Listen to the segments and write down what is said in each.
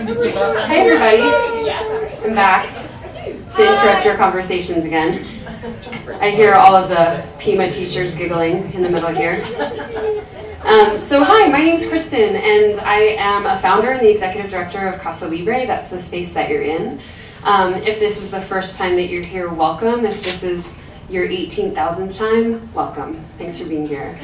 Hi everybody, I'm back to interrupt your conversations again. I hear all of the PIMA teachers giggling in the middle here. So hi, my name's Kristen, and I am a founder and the executive director of Casa Libre. That's the space that you're in. If this is the first time that you're here, welcome. If this is your 18,000th time, welcome. Thanks for being here.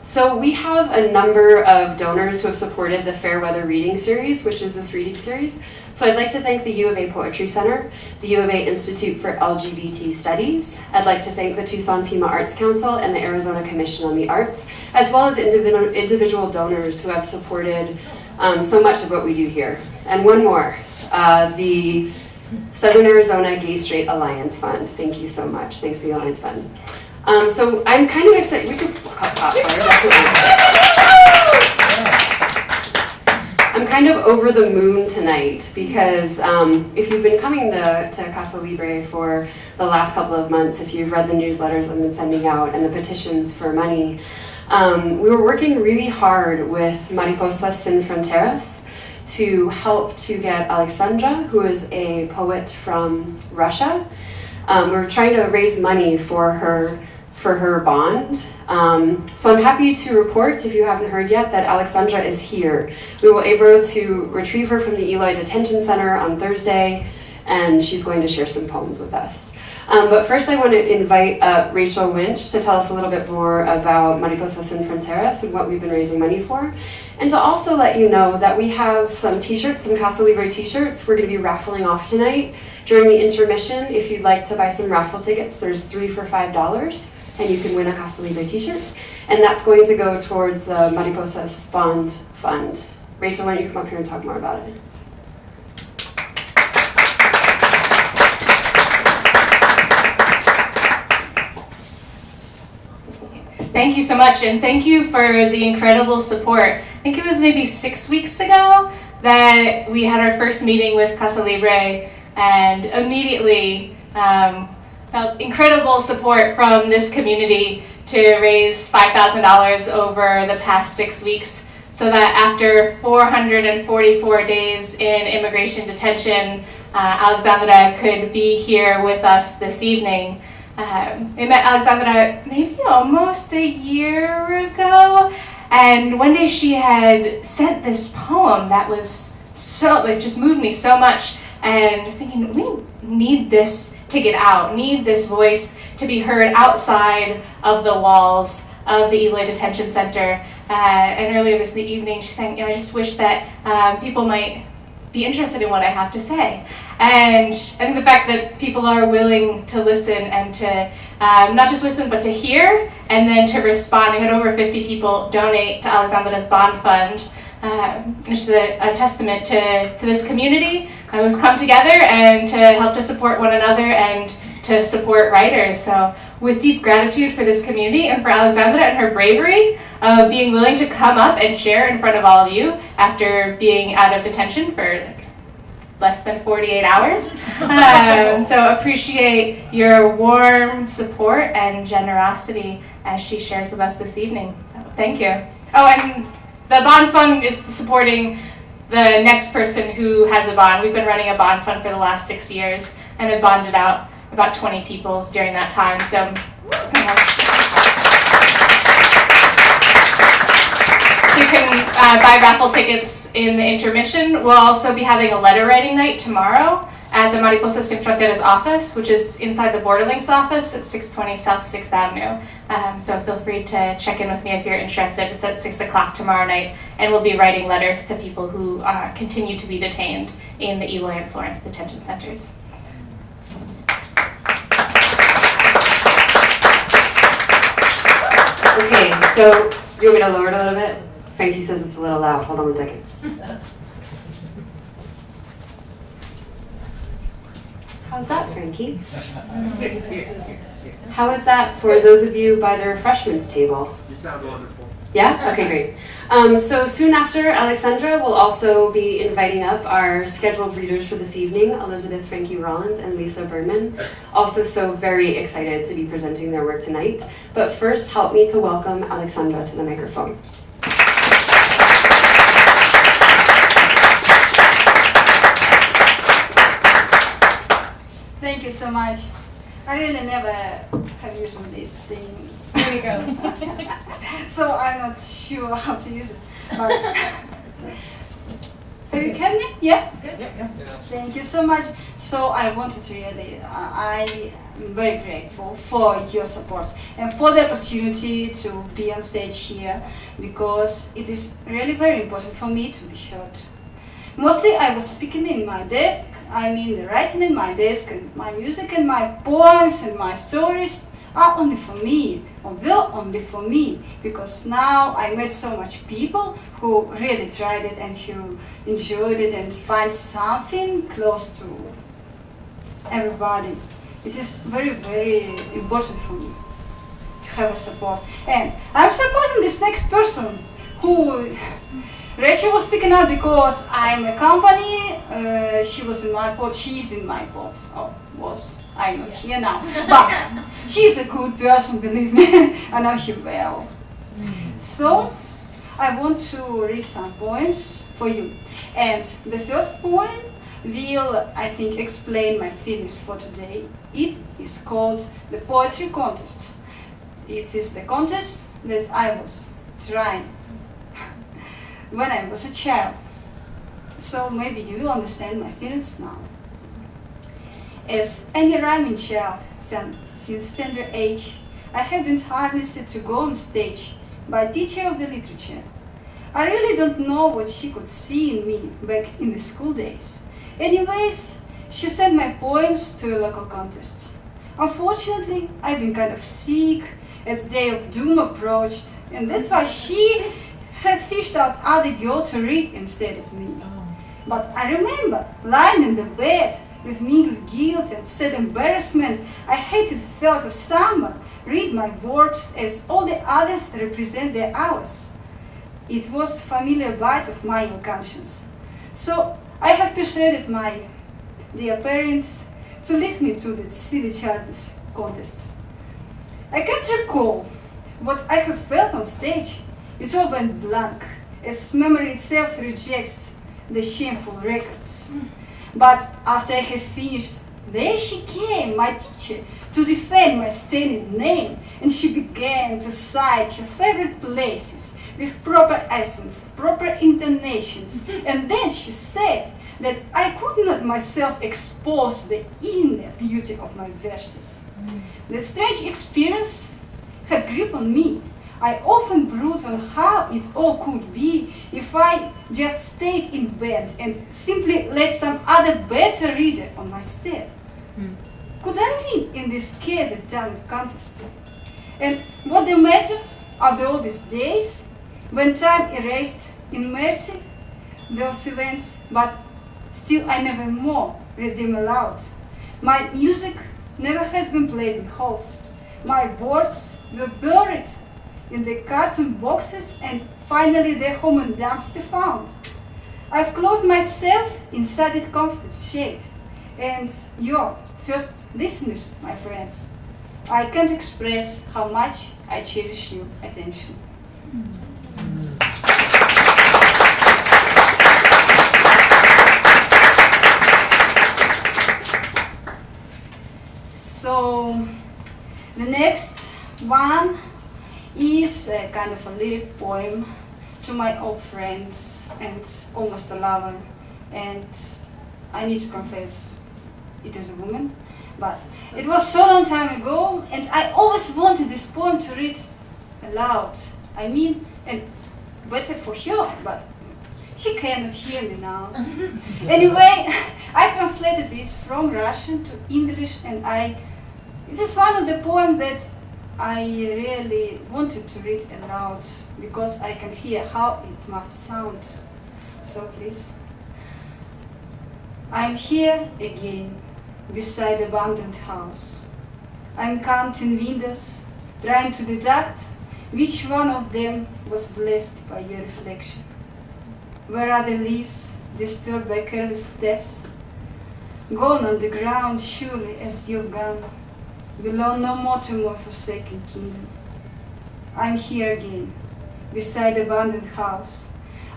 So we have a number of donors who have supported the Fairweather Reading Series, which is this reading series. So I'd like to thank the U of A Poetry Center, the U of A Institute for LGBT Studies. I'd like to thank the Tucson Pima Arts Council and the Arizona Commission on the Arts, as well as individual donors who have supported so much of what we do here. And one more, the Southern Arizona Gay Straight Alliance Fund. Thank you so much. Thanks to the Alliance Fund. So I'm kind of excited. We could clap for her, definitely. I'm kind of over the moon tonight because if you've been coming to Casa Libre for the last couple of months, if you've read the newsletters I've been sending out and the petitions for money, we were working really hard with Mariposas Sin Fronteras to help to get Aleksandra, who is a poet from Russia. We're trying to raise money for her bond. So I'm happy to report, if you haven't heard yet, that Aleksandra is here. We were able to retrieve her from the Eloy Detention Center on Thursday, and she's going to share some poems with us. But first I want to invite Rachel Winch to tell us a little bit more about Mariposas Sin Fronteras and what we've been raising money for. And to also let you know that we have some t-shirts, some Casa Libre t-shirts we're going to be raffling off tonight during the intermission. If you'd like to buy some raffle tickets, there's 3 for $5. And you can win a Casa Libre t-shirt. And that's going to go towards the Mariposas Bond Fund. Rachel, why don't you come up here and talk more about it? Thank you so much, and thank you for the incredible support. I think it was maybe 6 weeks ago that we had our first meeting with Casa Libre, and immediately felt incredible support from this community to raise $5,000 over the past 6 weeks, so that after 444 days in immigration detention, Aleksandra could be here with us this evening. I met Aleksandra maybe almost a year ago, and one day she had sent this poem that was so, just moved me so much, and I was thinking, we need this to get out, need this voice to be heard outside of the walls of the Eloy Detention Center. And earlier this evening, she sang, I just wish that people might be interested in what I have to say. And I think the fact that people are willing to listen and to not just listen, but to hear and then to respond. We had over 50 people donate to Aleksandra's Bond Fund, which is a testament to this community who's come together and to help to support one another and to support writers. So with deep gratitude for this community and for Aleksandra and her bravery of being willing to come up and share in front of all of you after being out of detention for less than 48 hours. So appreciate your warm support and generosity as she shares with us this evening. So thank you. Oh, and the Bond Fund is supporting the next person who has a bond. We've been running a bond fund for the last 6 years and have bonded out about 20 people during that time. So, you can buy raffle tickets in the intermission. We'll also be having a letter writing night tomorrow at the Mariposas Sin Fronteras office, which is inside the Borderlinks office at 620 South 6th Avenue. So feel free to check in with me if you're interested. It's at 6 o'clock tomorrow night, and we'll be writing letters to people who continue to be detained in the Eloy and Florence detention centers. Okay, so you want me to lower it a little bit? Frankie says it's a little loud. Hold on 1 second. How's that, Frankie? How is that for those of you by the refreshments table? You sound wonderful. Yeah? Okay, great. So soon after, Aleksandra will also be inviting up our scheduled readers for this evening, Elizabeth Frankie Rollins and Lisa Birman. Also so very excited to be presenting their work tonight. But first, help me to welcome Aleksandra to the microphone. so much. I really never have used this thing. Here we go. So I'm not sure how to use it. But have you heard me? Yeah? It's good. Yeah. Thank you so much. So I wanted to really, I'm very grateful for your support and for the opportunity to be on stage here, because it is really very important for me to be heard. Mostly I was speaking in my desk, I mean the writing in my desk, and my music and my poems and my stories are only for me, or were only for me, because now I met so much people who really tried it and who enjoyed it and find something close to everybody. It is very, very important for me to have a support. And I'm supporting this next person who Rachel was picking up because I'm a company. She was in my pod, she's in my pod. Oh, was. I'm not here now. But she's a good person, believe me. I know her well. So I want to read some poems for you. And the first poem will, I think, explain my feelings for today. It is called the Poetry Contest. It is the contest that I was trying when I was a child. So maybe you will understand my feelings now. As any rhyming child since tender age, I have been harnessed to go on stage by a teacher of the literature. I really don't know what she could see in me back in the school days. Anyways, she sent my poems to a local contest. Unfortunately, I've been kind of sick as Day of Doom approached, and that's why she has fished out other girl to read instead of me. But I remember lying in the bed with mingled guilt and sad embarrassment. I hated the thought of someone read my words as all the others represent their hours. It was a familiar bite of my ill conscience. So I have persuaded my dear parents to leave me to that silly childish contest. I can't recall what I have felt on stage. It all went blank, as memory itself rejects the shameful records. But after I had finished, there she came, my teacher, to defend my stained name, and she began to cite her favorite places with proper accents, proper intonations, and then she said that I could not myself expose the inner beauty of my verses. The strange experience had grip on me. I often brooded on how it all could be if I just stayed in bed and simply let some other better reader on my stead. Could I win in this scared talent contest? And what the matter after all these days, when time erased in mercy those events, but still I never more read them aloud. My music never has been played in halls. My words were buried in the cartoon boxes, and finally their home and dumpster found. I've closed myself inside its constant shade, and your first listeners, my friends, I can't express how much I cherish your attention. So the next one is a kind of a lyric poem to my old friends and almost a lover. And I need to confess, it is a woman, but it was so long time ago, and I always wanted this poem to read aloud. I mean, and better for her, but she cannot hear me now. Anyway, I translated it from Russian to English, and it is one of the poems that I really wanted to read aloud, because I can hear how it must sound. So please. I'm here again, beside the abandoned house. I'm counting windows, trying to deduct which one of them was blessed by your reflection. Where are the leaves, disturbed by careless steps? Gone on the ground surely as you've gone, belong no more to my forsaken kingdom. I'm here again, beside the abandoned house.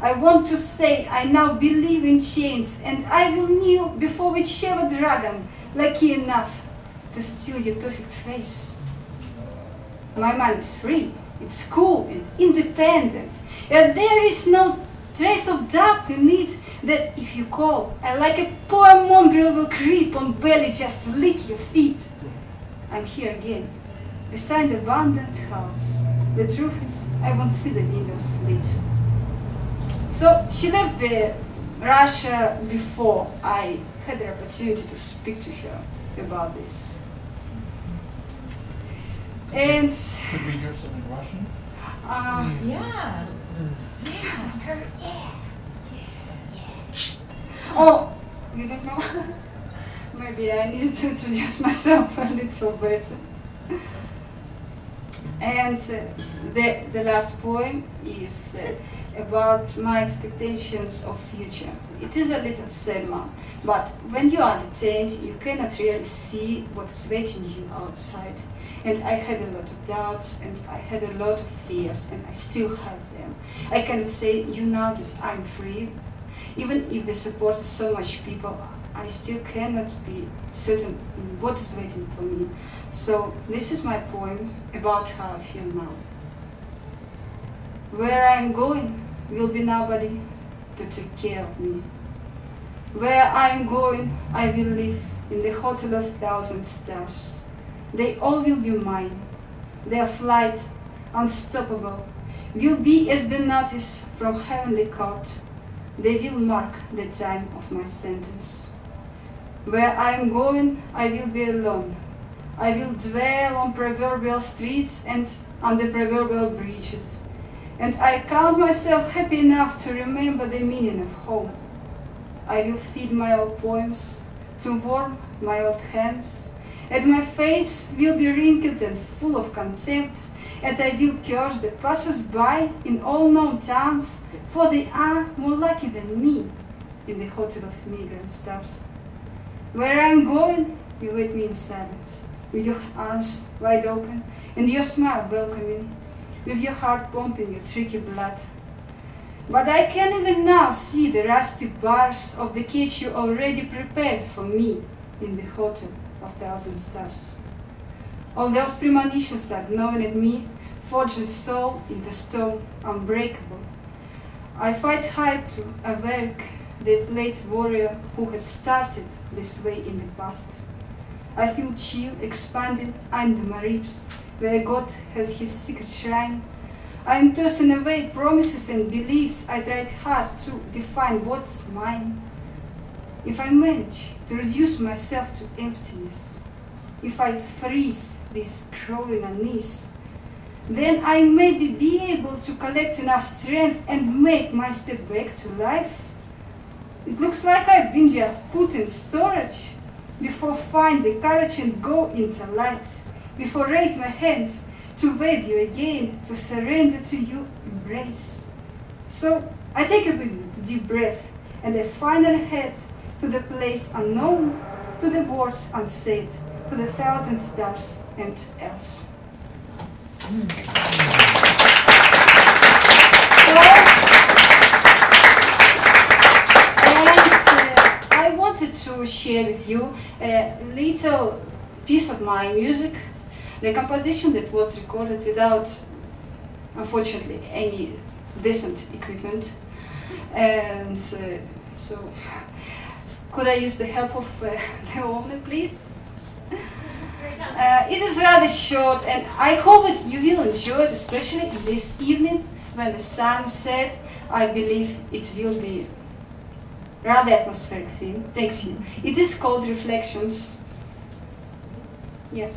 I want to say I now believe in chains, and I will kneel before whichever dragon, lucky enough to steal your perfect face. My mind is free, it's cool and independent, and there is no trace of doubt in it that if you call, I like a poor mongrel will creep on belly just to lick your feet. I'm here again, beside the abandoned house. The truth is, I won't see the windows lit. So she left Russia before I had the opportunity to speak to her about this. And could we hear some in Russian? Yeah. Oh, you don't know? Maybe I need to introduce myself a little better. And the last poem is about my expectations of future. It is a little sad one, but when you are detained, you cannot really see what is waiting you outside. And I had a lot of doubts, and I had a lot of fears, and I still have them. I cannot say you now that I'm free. Even if the support of so much people, I still cannot be certain what is waiting for me. So this is my poem about how I feel now. Where I'm going will be nobody to take care of me. Where I'm going, I will live in the hotel of 1,000 stars. They all will be mine. Their flight, unstoppable, will be as the notice from heavenly court. They will mark the time of my sentence. Where I am going, I will be alone. I will dwell on proverbial streets and on the proverbial bridges. And I count myself happy enough to remember the meaning of home. I will feed my old poems, to warm my old hands, and my face will be wrinkled and full of contempt, and I will curse the passers-by in all known towns, for they are more lucky than me in the hotel of migrant stars. Where I am going, you wait me in silence, with your arms wide open and your smile welcoming, with your heart pumping your tricky blood. But I can even now see the rusty bars of the cage you already prepared for me in the hotel of 1,000 stars. All those premonitions are gnawing at me, forged a soul in the stone, unbreakable. I fight hard to awake the late warrior who had started this way in the past. I feel chill expanding under my ribs, where God has his secret shrine. I am tossing away promises and beliefs I tried hard to define what's mine. If I manage to reduce myself to emptiness, if I freeze this crawling unease, then I maybe be able to collect enough strength and make my step back to life. It looks like I've been just put in storage before find the courage and go into light, before raise my hand to wave you again, to surrender to your embrace. So I take a big deep breath and I finally head to the place unknown, to the words unsaid, to the 1,000 stars and else. I wanted to share with you a little piece of my music, the composition that was recorded without, unfortunately, any decent equipment. And so, could I use the help of the owner, please? It is rather short, and I hope that you will enjoy it, especially this evening when the sun set. I believe it will be rather atmospheric theme. Thanks you. It is called Reflections. Yeah.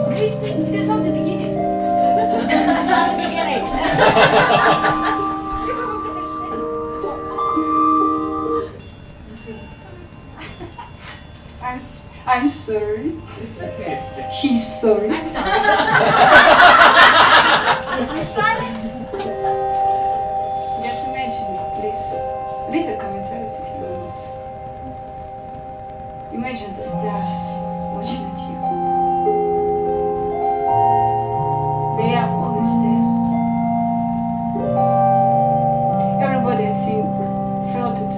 Kristen, it is not the beginning. It's not the beginning. I'm sorry. It's okay. She's sorry. I'm sorry. I'm silent. Just imagine, please, little commentaries if you want. Imagine the stars watching at you. They are always there. Everybody, I think, felt it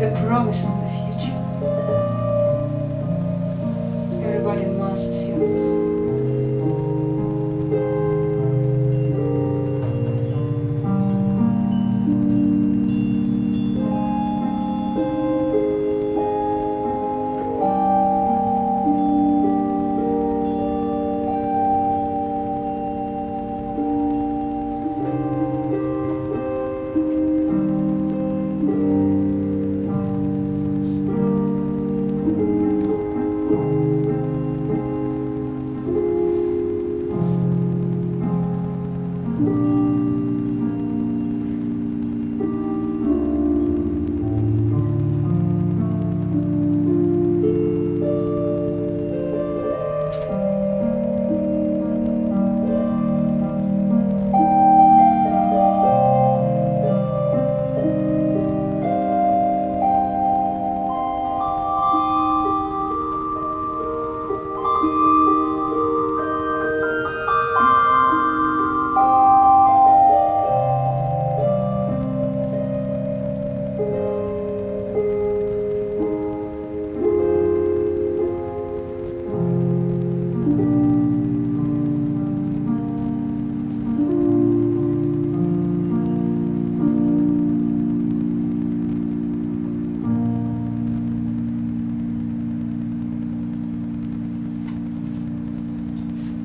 the promise of the future. Everybody must feel it.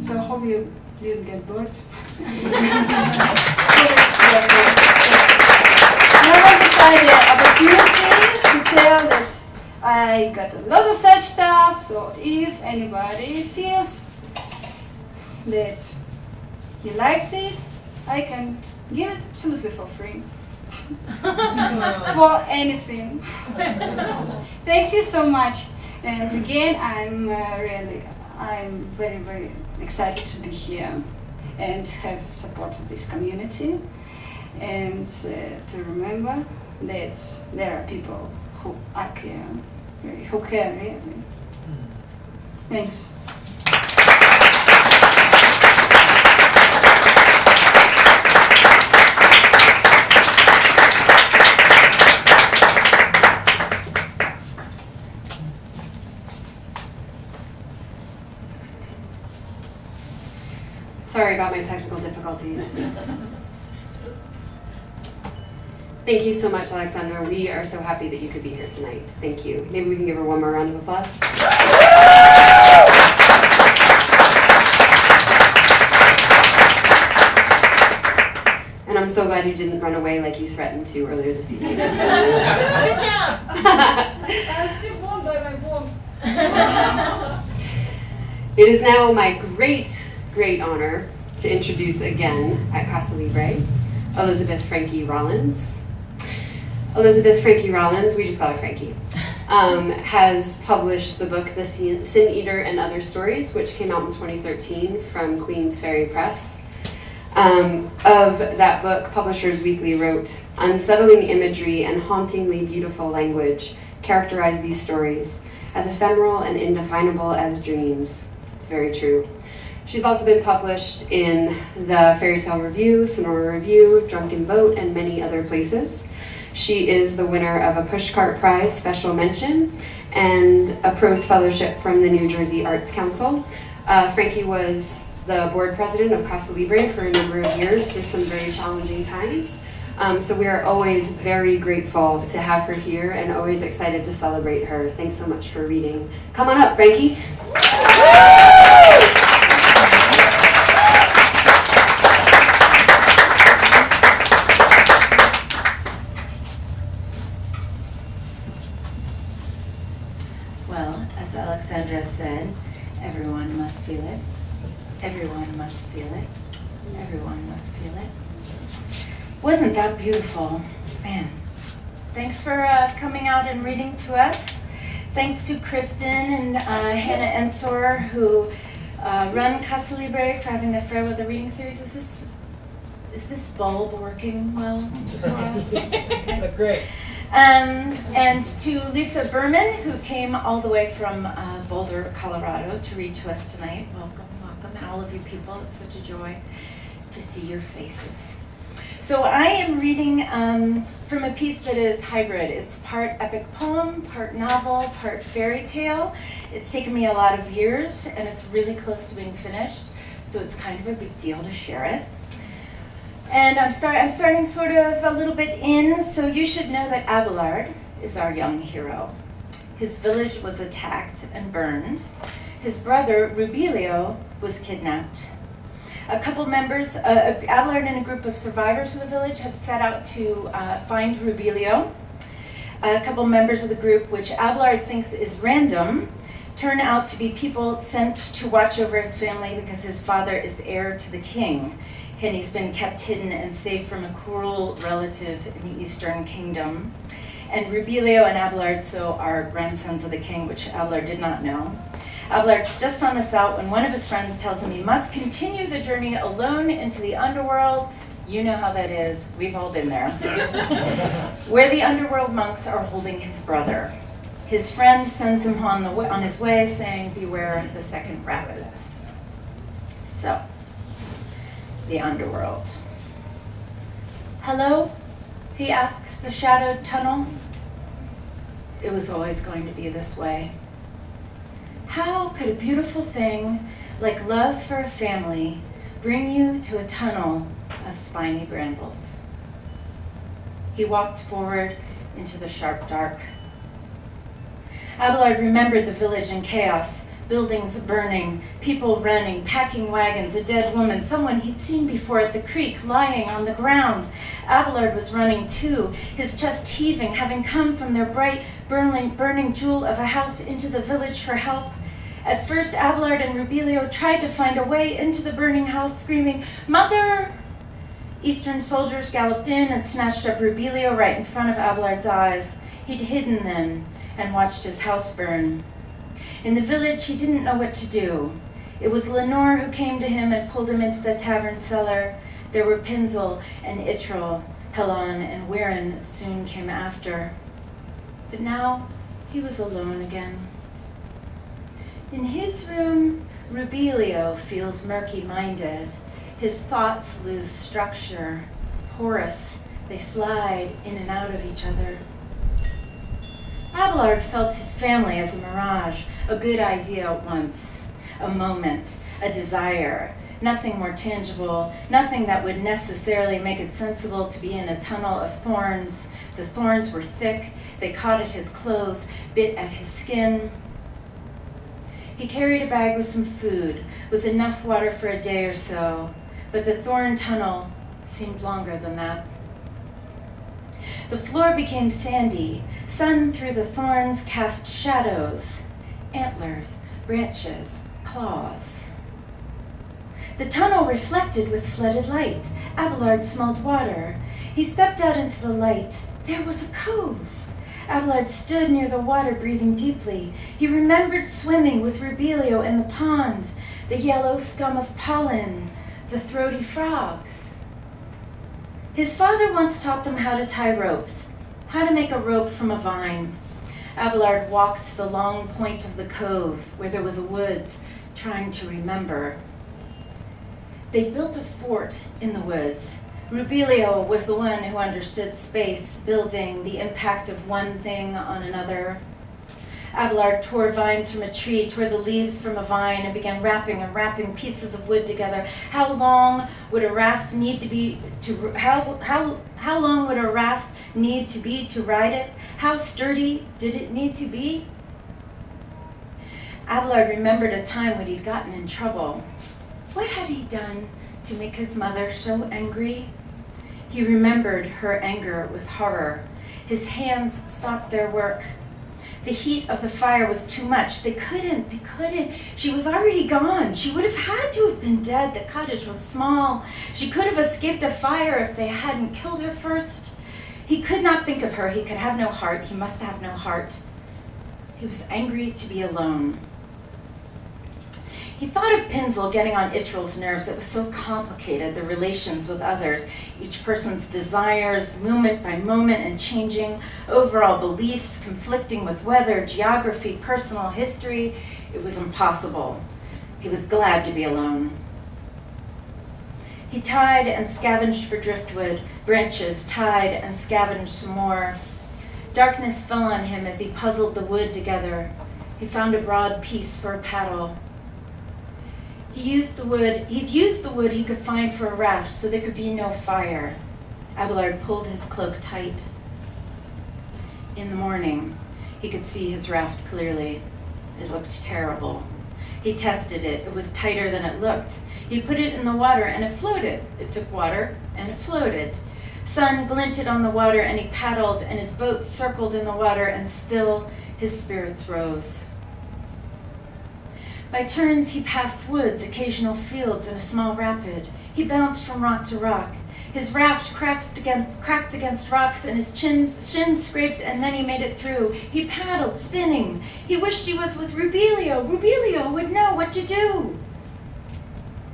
So I hope you didn't get bored. Now I decided the opportunity to tell that I got a lot of such stuff, so if anybody feels that he likes it, I can give it absolutely for free. For anything. Thank you so much. And again, I'm very, very excited to be here and have support of this community, and to remember that there are people who care really. Thanks. Sorry about my technical difficulties. Thank you so much, Aleksandra. We are so happy that you could be here tonight. Thank you. Maybe we can give her one more round of applause. And I'm so glad you didn't run away like you threatened to earlier this evening. Good job! I'm still warmed by my warmth. It is now my great honor to introduce again at Casa Libre, Elizabeth Frankie Rollins. Elizabeth Frankie Rollins, we just call her Frankie, has published the book The Sin Eater and Other Stories, which came out in 2013 from Queen's Ferry Press. Of that book, Publishers Weekly wrote, "Unsettling imagery and hauntingly beautiful language characterize these stories as ephemeral and indefinable as dreams." It's very true. She's also been published in the Fairy Tale Review, Sonora Review, Drunken Boat, and many other places. She is the winner of a Pushcart Prize Special Mention and a Prose Fellowship from the New Jersey Arts Council. Frankie was the board president of Casa Libre for a number of years through some very challenging times. So we are always very grateful to have her here and always excited to celebrate her. Thanks so much for reading. Come on up, Frankie. Well, as Aleksandra said, everyone must feel it. Everyone must feel it. Everyone must feel it. Wasn't that beautiful? Man. Thanks for coming out and reading to us. Thanks to Kristen and Hannah Ensor, who run Casa Libre, for having the Fair with the Reading Series. Is this bulb working well? Okay. Great. And to Lisa Birman, who came all the way from Boulder, Colorado, to read to us tonight. Welcome, welcome, and all of you people. It's such a joy to see your faces. So I am reading from a piece that is hybrid. It's part epic poem, part novel, part fairy tale. It's taken me a lot of years, and it's really close to being finished, so it's kind of a big deal to share it. And I'm starting sort of a little bit in, so you should know that Abelard is our young hero. His village was attacked and burned. His brother, Rubilio, was kidnapped. A couple members, Abelard and a group of survivors of the village have set out to find Rubilio. A couple members of the group, which Abelard thinks is random, turn out to be people sent to watch over his family because his father is heir to the king, and he's been kept hidden and safe from a cruel relative in the Eastern Kingdom. And Rubilio and Abelard are grandsons of the king, which Abelard did not know. Abelard just found this out when one of his friends tells him he must continue the journey alone into the underworld. You know how that is. We've all been there. Where the underworld monks are holding his brother. His friend sends him on his way, saying, "Beware the second rapids." So, the underworld. "Hello?" he asks the shadowed tunnel. It was always going to be this way. How could a beautiful thing like love for a family bring you to a tunnel of spiny brambles? He walked forward into the sharp dark. Abelard remembered the village in chaos, buildings burning, people running, packing wagons, a dead woman, someone he'd seen before at the creek lying on the ground. Abelard was running too, his chest heaving, having come from their bright, burning jewel of a house into the village for help. At first, Abelard and Rubilio tried to find a way into the burning house, screaming, "Mother!" Eastern soldiers galloped in and snatched up Rubilio right in front of Abelard's eyes. He'd hidden then and watched his house burn. In the village, he didn't know what to do. It was Lenore who came to him and pulled him into the tavern cellar. There were Pinsel and Itril. Helan and Wirren soon came after. But now he was alone again. In his room, Rubilio feels murky-minded. His thoughts lose structure, porous. They slide in and out of each other. Abelard felt his family as a mirage, a good idea at once, a moment, a desire, nothing more tangible, nothing that would necessarily make it sensible to be in a tunnel of thorns. The thorns were thick, they caught at his clothes, bit at his skin. He carried a bag with some food, with enough water for a day or so, but the thorn tunnel seemed longer than that. The floor became sandy. Sun through the thorns cast shadows, antlers, branches, claws. The tunnel reflected with flooded light. Abelard smelled water. He stepped out into the light. There was a cove. Abelard stood near the water, breathing deeply. He remembered swimming with Rubilio in the pond, the yellow scum of pollen, the throaty frogs. His father once taught them how to tie ropes, how to make a rope from a vine. Abelard walked the long point of the cove where there was a woods, trying to remember. They built a fort in the woods. Rubilio was the one who understood space, building, the impact of one thing on another. Abelard tore vines from a tree, tore the leaves from a vine, and began wrapping pieces of wood together. How long would a raft need to be how long would a raft need to be to ride it? How sturdy did it need to be? Abelard remembered a time when he'd gotten in trouble. What had he done to make his mother so angry? He remembered her anger with horror. His hands stopped their work. The heat of the fire was too much. They couldn't. She was already gone. She would have had to have been dead. The cottage was small. She could have escaped a fire if they hadn't killed her first. He could not think of her. He could have no heart. He must have no heart. He was angry to be alone. He thought of Pinsel getting on Itril's nerves. It was so complicated, the relations with others, each person's desires, moment by moment, and changing overall beliefs, conflicting with weather, geography, personal history. It was impossible. He was glad to be alone. He tied and scavenged for driftwood, branches, tied and scavenged some more. Darkness fell on him as he puzzled the wood together. He found a broad piece for a paddle. He'd used the wood he could find for a raft so there could be no fire. Abelard pulled his cloak tight. In the morning, he could see his raft clearly. It looked terrible. He tested it. It was tighter than it looked. He put it in the water and it floated. It took water and it floated. Sun glinted on the water and he paddled and his boat circled in the water and still his spirits rose. By turns, he passed woods, occasional fields, and a small rapid. He bounced from rock to rock. His raft cracked against rocks, and his shins scraped, and then he made it through. He paddled, spinning. He wished he was with Rubilio. Rubilio would know what to do.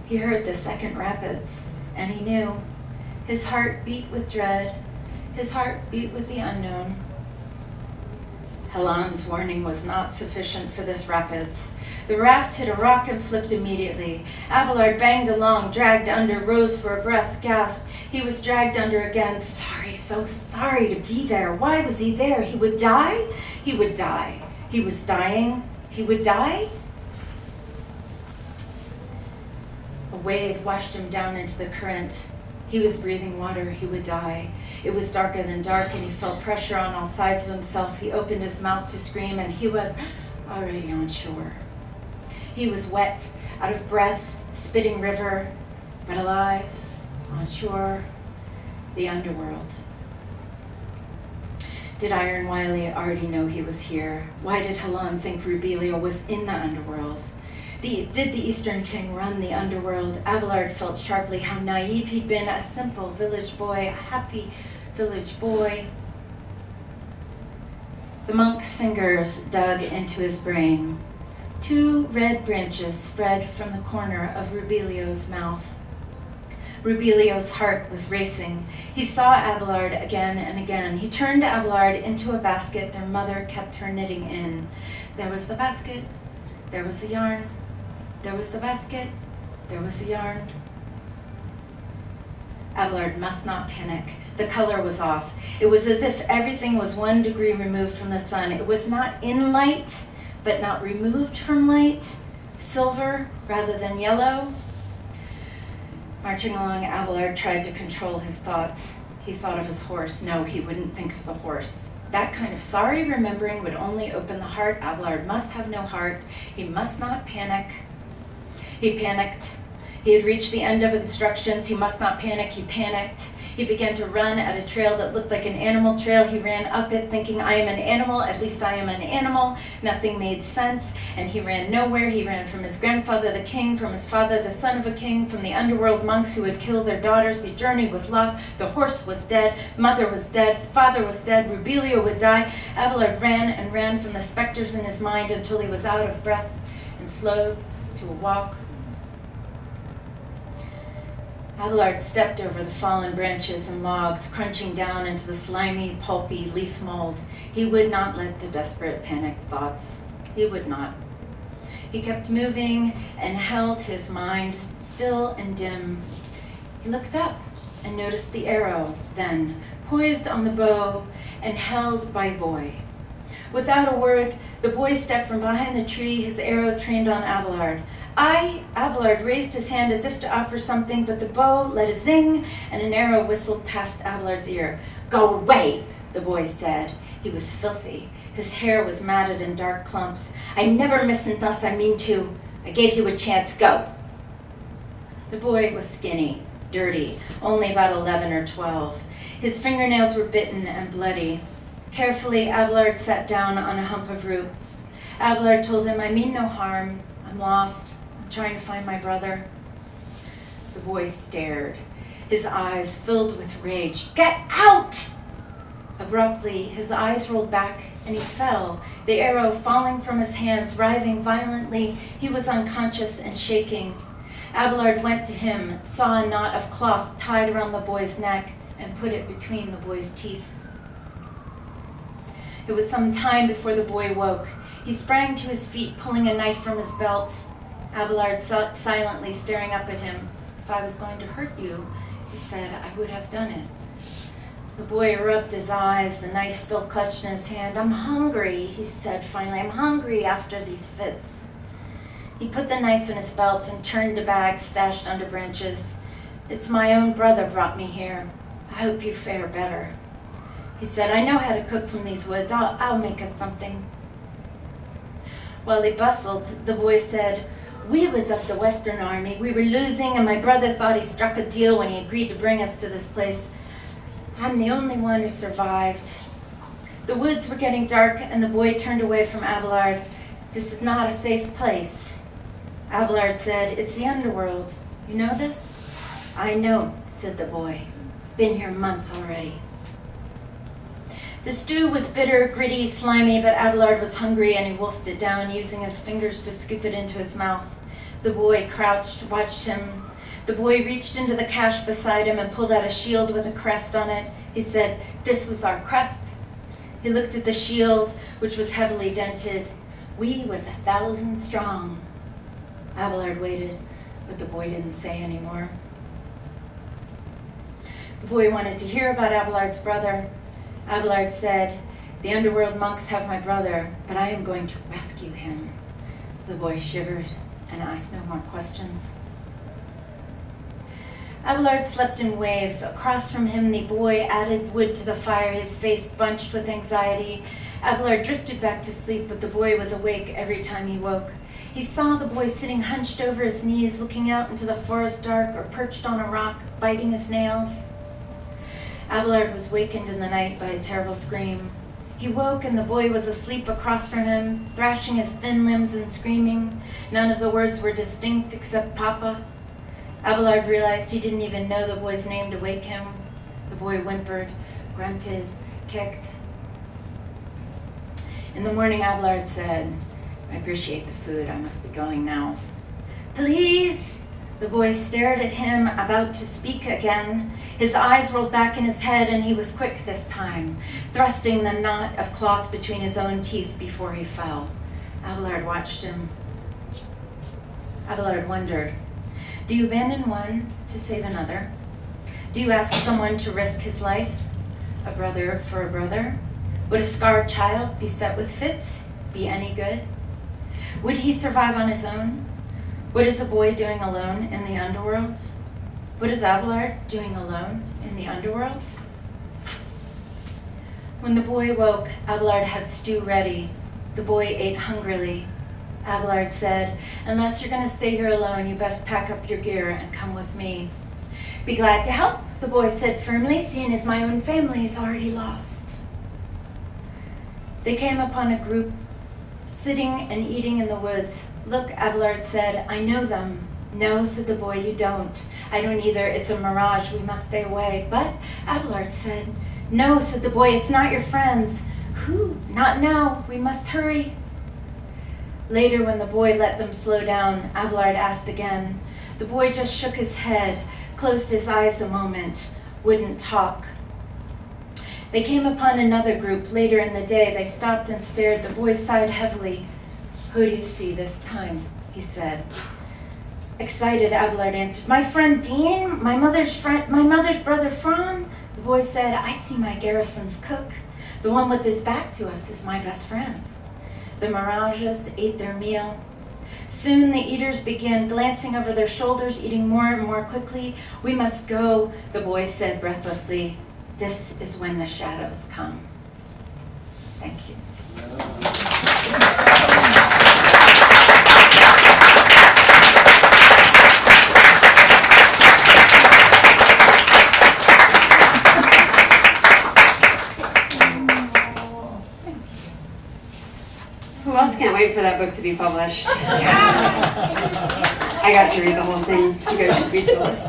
He heard the second rapids, and he knew. His heart beat with dread. His heart beat with the unknown. Helen's warning was not sufficient for this rapids. The raft hit a rock and flipped immediately. Abelard banged along, dragged under, rose for a breath, gasped. He was dragged under again. Sorry, so sorry to be there. Why was he there? He would die? He would die. He was dying. He would die? A wave washed him down into the current. He was breathing water. He would die. It was darker than dark, and he felt pressure on all sides of himself. He opened his mouth to scream, and he was already on shore. He was wet, out of breath, spitting river, but alive, on shore, the underworld. Did Iron Wiley already know he was here? Why did Helen think Rubilio was in the underworld? Did the Eastern King run the underworld? Abelard felt sharply how naive he'd been, a simple village boy, a happy village boy. The monk's fingers dug into his brain. 2 red branches spread from the corner of Rubilio's mouth. Rubilio's heart was racing. He saw Abelard again and again. He turned Abelard into a basket their mother kept her knitting in. There was the basket. There was the yarn. There was the basket. There was the yarn. Abelard must not panic. The color was off. It was as if everything was 1 degree removed from the sun. It was not in light, but not removed from light. Silver rather than yellow. Marching along, Abelard tried to control his thoughts. He thought of his horse. No, he wouldn't think of the horse. That kind of sorry remembering would only open the heart. Abelard must have no heart. He must not panic. He panicked. He had reached the end of instructions. He must not panic. He panicked. He began to run at a trail that looked like an animal trail. He ran up it thinking, I am an animal, at least I am an animal. Nothing made sense, and he ran nowhere. He ran from his grandfather, the king, from his father, the son of a king, from the underworld monks who had killed their daughters. The journey was lost. The horse was dead. Mother was dead. Father was dead. Rubilio would die. Abelard ran and ran from the specters in his mind until he was out of breath and slowed to a walk. Abelard stepped over the fallen branches and logs, crunching down into the slimy, pulpy leaf mold. He would not let the desperate panic thoughts. He would not. He kept moving and held his mind still and dim. He looked up and noticed the arrow, then, poised on the bow and held by Boy. Without a word, the boy stepped from behind the tree, his arrow trained on Abelard. Abelard raised his hand as if to offer something, but the bow let a zing, and an arrow whistled past Abelard's ear. Go away, the boy said. He was filthy. His hair was matted in dark clumps. I never miss and thus I mean to. I gave you a chance, go. The boy was skinny, dirty, only about 11 or 12. His fingernails were bitten and bloody. Carefully, Abelard sat down on a hump of roots. Abelard told him, I mean no harm. I'm lost. I'm trying to find my brother. The boy stared, his eyes filled with rage. Get out! Abruptly, his eyes rolled back and he fell, the arrow falling from his hands, writhing violently. He was unconscious and shaking. Abelard went to him, saw a knot of cloth tied around the boy's neck, and put it between the boy's teeth. It was some time before the boy woke. He sprang to his feet, pulling a knife from his belt. Abelard sat silently staring up at him. if I was going to hurt you, he said, I would have done it. The boy rubbed his eyes, the knife still clutched in his hand. I'm hungry, he said finally. I'm hungry after these fits. He put the knife in his belt and turned the bag stashed under branches. It's my own brother brought me here. I hope you fare better. He said, I know how to cook from these woods. I'll make us something. While he bustled, the boy said, we was of the Western Army. We were losing, and my brother thought he struck a deal when he agreed to bring us to this place. I'm the only one who survived. The woods were getting dark, and the boy turned away from Abelard. This is not a safe place. Abelard said, it's the underworld. You know this? I know, said the boy. Been here months already. The stew was bitter, gritty, slimy, but Abelard was hungry and he wolfed it down, using his fingers to scoop it into his mouth. The boy crouched, watched him. The boy reached into the cache beside him and pulled out a shield with a crest on it. He said, this was our crest. He looked at the shield, which was heavily dented. We was 1,000 strong. Abelard waited, but the boy didn't say any more. The boy wanted to hear about Abelard's brother. Abelard said, the underworld monks have my brother, but I am going to rescue him. The boy shivered and asked no more questions. Abelard slept in waves. Across from him, the boy added wood to the fire, his face bunched with anxiety. Abelard drifted back to sleep, but the boy was awake every time he woke. He saw the boy sitting hunched over his knees, looking out into the forest dark, or perched on a rock, biting his nails. Abelard was wakened in the night by a terrible scream. He woke, and the boy was asleep across from him, thrashing his thin limbs and screaming. None of the words were distinct except Papa. Abelard realized he didn't even know the boy's name to wake him. The boy whimpered, grunted, kicked. In the morning, Abelard said, I appreciate the food. I must be going now. Please? The boy stared at him, about to speak again. His eyes rolled back in his head, and he was quick this time, thrusting the knot of cloth between his own teeth before he fell. Abelard watched him. Abelard wondered, do you abandon one to save another? Do you ask someone to risk his life? A brother for a brother? Would a scarred child beset with fits be any good? Would he survive on his own? What is a boy doing alone in the underworld? What is Abelard doing alone in the underworld? When the boy woke, Abelard had stew ready. The boy ate hungrily. Abelard said, unless you're going to stay here alone, you best pack up your gear and come with me. Be glad to help, the boy said firmly, seeing as my own family is already lost. They came upon a group sitting and eating in the woods. Look, Abelard said, I know them. No, said the boy, you don't. I don't either. It's a mirage. We must stay away. But, Abelard said, no, said the boy, it's not your friends. Who? Not now. We must hurry. Later, when the boy let them slow down, Abelard asked again. The boy just shook his head, closed his eyes a moment, wouldn't talk. They came upon another group later in the day. They stopped and stared. The boy sighed heavily. Who do you see this time? He said. Excited, Abelard answered. My friend Dean, my mother's brother Fran. The boy said, I see my garrison's cook. The one with his back to us is my best friend. The mirages ate their meal. Soon the eaters began glancing over their shoulders, eating more and more quickly. We must go, the boy said breathlessly. This is when the shadows come. Thank you. Who else can't wait for that book to be published? I got to read the whole thing. You guys should be jealous.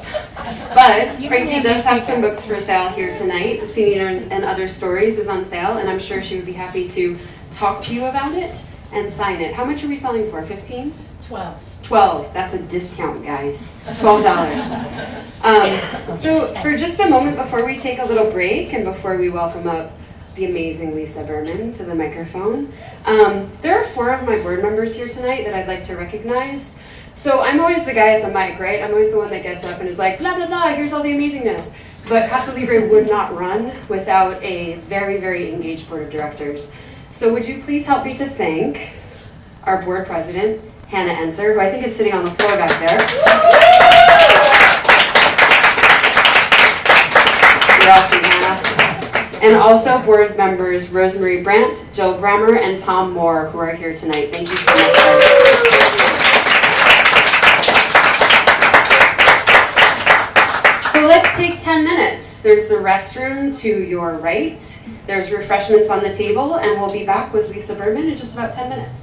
But Frankie does have some books for sale here tonight. The Scene Eater and Other Stories is on sale, and I'm sure she would be happy to talk to you about it and sign it. How much are we selling for? 15? 12. 12. That's a discount, guys. $12. So for just a moment before we take a little break and before we welcome up the amazing Lisa Birman to the microphone, there are 4 of my board members here tonight that I'd like to recognize. So I'm always the guy at the mic, right? I'm always the one that gets up and is like, blah, blah, blah, here's all the amazingness. But Casa Libre would not run without a very, very engaged board of directors. So would you please help me to thank our board president, Hannah Enser, who I think is sitting on the floor back there. You're awesome, Hannah. And also board members Rosemary Brandt, Jill Grammer, and Tom Moore, who are here tonight. Thank you so much, guys. So let's take 10 minutes. There's the restroom to your right. There's refreshments on the table, and we'll be back with Lisa Birman in just about 10 minutes.